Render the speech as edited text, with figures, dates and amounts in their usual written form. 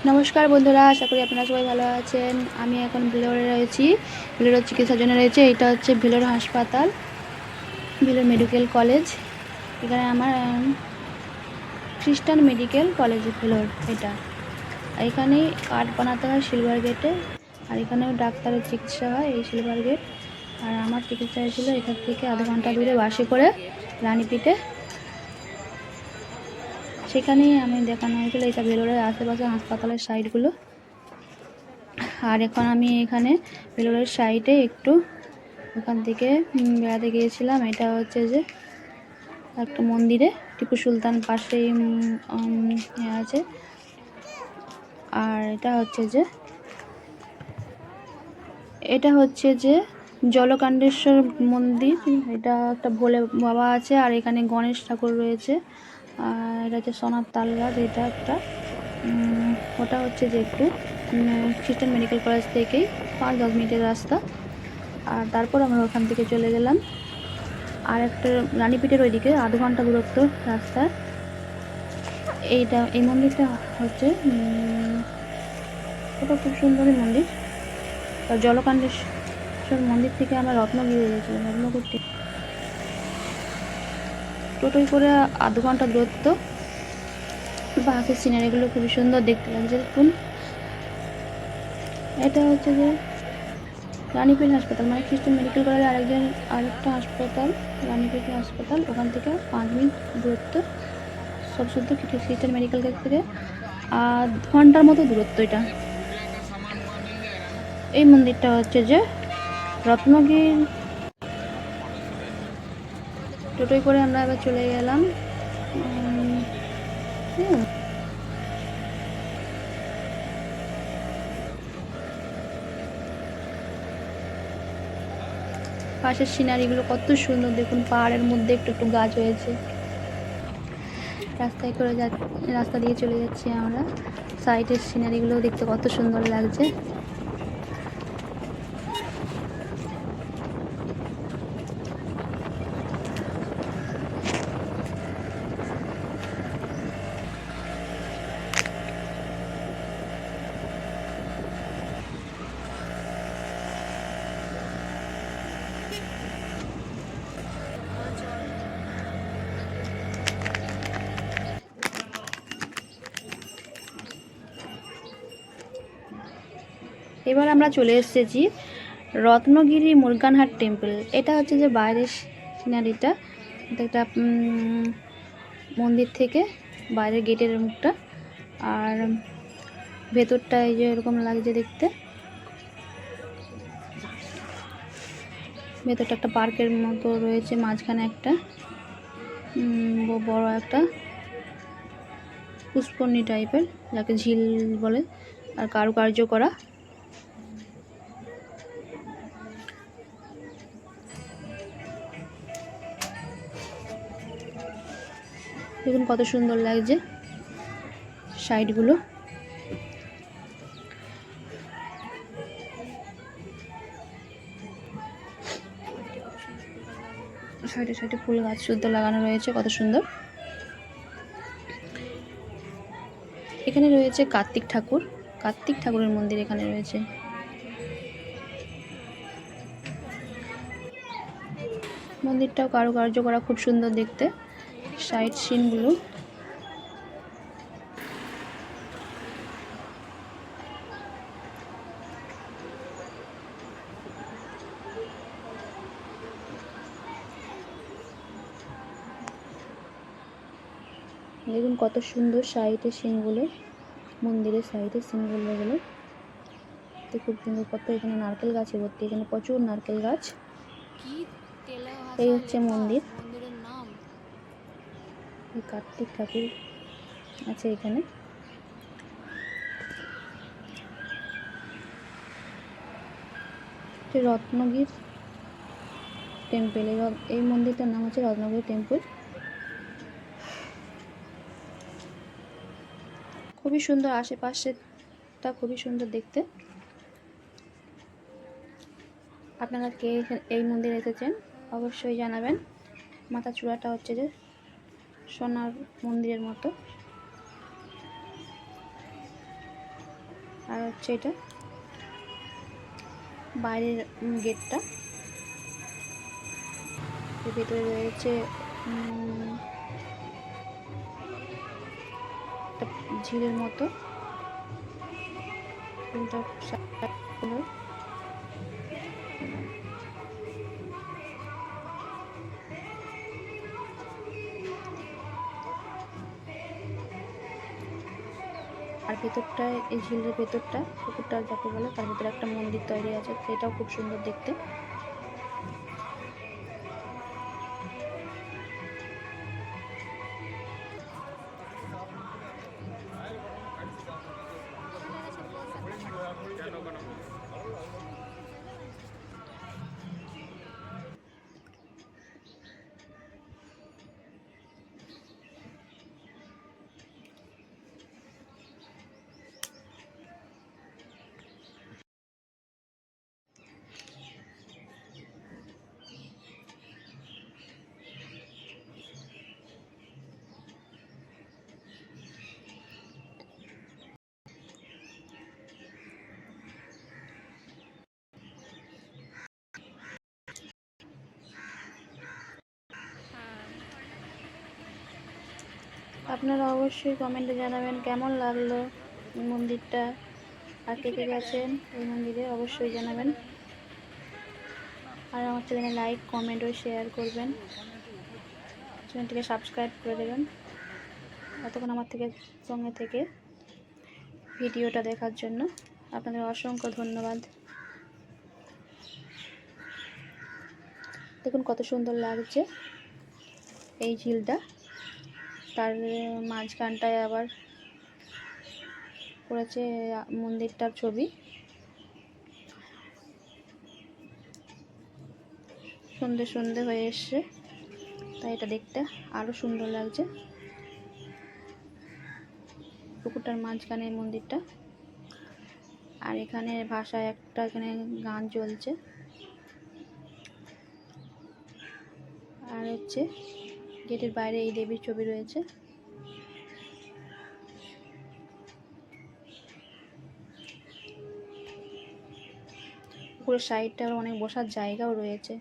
নমস্কার বন্ধুরা, আশা করি আপনারা সবাই ভালো আছেন। আমি এখন ভেলোরে রয়েছি, ভেলোর চিকিৎসার জন্য রয়েছে। এটা হচ্ছে ভেলোর হাসপাতাল, ভেলোর মেডিকেল কলেজ। এখানে আমার খ্রিস্টান মেডিকেল কলেজ ভেলোর এটা। এখানে কার্ড বানাতে হয় সিলভার গেটে, আর এখানেও ডাক্তারের চিকিৎসা হয় এই সিলভার গেট। আর আমার চিকিৎসা হয়েছিল এখান থেকে আধা ঘন্টা দূরে বাসে করে রানীপিঠে, সেখানেই আমি দেখানো হয়েছিল। এটা ভেলোরের আশেপাশে হাসপাতালের সাইডগুলো। আর এখন আমি এখানে ভেলোরের সাইডে একটু ওখান থেকে বেড়াতে গিয়েছিলাম। এটা হচ্ছে যে একটা মন্দিরে, টিপু সুলতান পাশেই আছে। আর এটা হচ্ছে যে জলকাণ্ডেশ্বর মন্দির। এটা একটা ভোলে বাবা আছে, আর এখানে গণেশ ঠাকুর রয়েছে। আর এটা হচ্ছে সোনার তাল গাছ। এটা একটা ওটা হচ্ছে যে একটু খ্রিস্টান মেডিকেল কলেজ থেকেই 5-10 মিনিটের রাস্তা। আর তারপর আমরা ওখান থেকে চলে গেলাম আর একটা রানীপিঠের ওইদিকে আধ ঘন্টা দূরত্ব রাস্তা। এই মন্দিরটা হচ্ছে ওটা খুব সুন্দরই মন্দির। জলকাণ্ডেশ্বর মন্দির থেকে আমরা রত্নগিরি গিয়েছিলাম। রত্নগিরি টোটোয় করে আধ ঘন্টা দূরত্ব। পাহাড়ের সিনারিগুলো খুবই সুন্দর দেখতে লাগছে। দেখুন, এটা হচ্ছে যে রানীপিঠ হাসপাতাল, মানে খ্রিস্টান মেডিকেল কলেজের আরেকটা হাসপাতাল রানীপিঠ হাসপাতাল। ওখান থেকে 5 মিনিট দূরত্ব। সব শুদ্ধ খ্রিস্টান মেডিকেল কলেজ থেকে আধ ঘন্টার মতো দূরত্ব এটা। এই মন্দিরটা হচ্ছে যে রত্নগিরি। টোটোয় করে আমরা এবার চলে গেলাম পাশের সিনারিগুলো কত সুন্দর দেখুন। পাহাড়ের মধ্যে একটু একটু গাছ হয়েছে। রাস্তা দিয়ে চলে যাচ্ছি আমরা। সাইডের সিনারিগুলো দেখতে কত সুন্দর লাগছে। এবার আমরা চলে এসেছি রত্নগিরি মুরগানহাট টেম্পল। এটা হচ্ছে যে বাইরের সিনারিটা। এটা একটা মন্দির থেকে বাইরের গেটের মুখটা, আর ভেতরটা এই যে এরকম লাগছে দেখতে। ভেতরটা একটা পার্কের মতো রয়েছে, মাঝখানে একটা বড় একটা পুষ্করণী টাইপের, যাকে ঝিল বলে, আর কারুকার্য করা। দেখুন কত সুন্দর লাগছে সাইডগুলো। সাইডে সাইডে ফুল গাছ শুদ্ধ লাগানো রয়েছে, কত সুন্দর। এখানে রয়েছে কার্তিক ঠাকুরের মন্দির এখানে রয়েছে। মন্দিরটাও কারুকার্য করা, খুব সুন্দর দেখতে। সাইড সিনগুলো দেখুন কত সুন্দর। সাইডের সিনগুলো, মন্দিরের সাইডের সিনগুলো এগুলো খুব সুন্দর। কত এখানে নারকেল গাছে ভর্তি, এখানে প্রচুর নারকেল গাছ। এই হচ্ছে মন্দির। কার্তিক ঠাকুর আছে এখানে। রত্নগির টেম্পল। এই মন্দিরটার নাম হচ্ছে রত্নগিরি টেম্পল। খুবই সুন্দর, আশেপাশেটা খুবই সুন্দর দেখতে। আপনারা কে এই মন্দিরে এসেছেন অবশ্যই জানাবেন। মাথা চূড়াটা হচ্ছে যে সোনার মন্দিরের মতো। আর হচ্ছে এটা বাইরের গেটটা, এর ভেতরে রয়েছে একটা ঝিলের মতো, আর ভেতরটায় এই ঝিলের ভেতরটা, পুকুরটা যাকে বলে, তার ভেতরে একটা মন্দির তৈরি আছে, সেটাও খুব সুন্দর দেখতে। আপনারা অবশ্যই কমেন্টে জানাবেন কেমন লাগলো মন্দিরটা, আর কে কে গেছেন এই মন্দিরে অবশ্যই জানাবেন। আর আমার চ্যানেলে লাইক, কমেন্ট ও শেয়ার করবেন, চ্যানেলটিকে সাবস্ক্রাইব করে দেবেন। এতক্ষণ আমার সঙ্গে থেকে ভিডিওটা দেখার জন্য আপনাদের অসংখ্য ধন্যবাদ। দেখুন কত সুন্দর লাগছে এই ঝিলটা, তার মাঝখানটায় আবার করেছে মন্দিরটার ছবি। সন্ধে সন্ধে হয়ে এসছে, তাই এটা দেখতে আরো সুন্দর লাগছে। পুকুরটার মাঝখানে মন্দিরটা, আর এখানে ভাষায় একটা এখানে গান চলছে, আর হচ্ছে গেটের বাইরে এই দেবীর ছবি রয়েছে। পুরো সাইডটা অনেক বসার জায়গাও রয়েছে।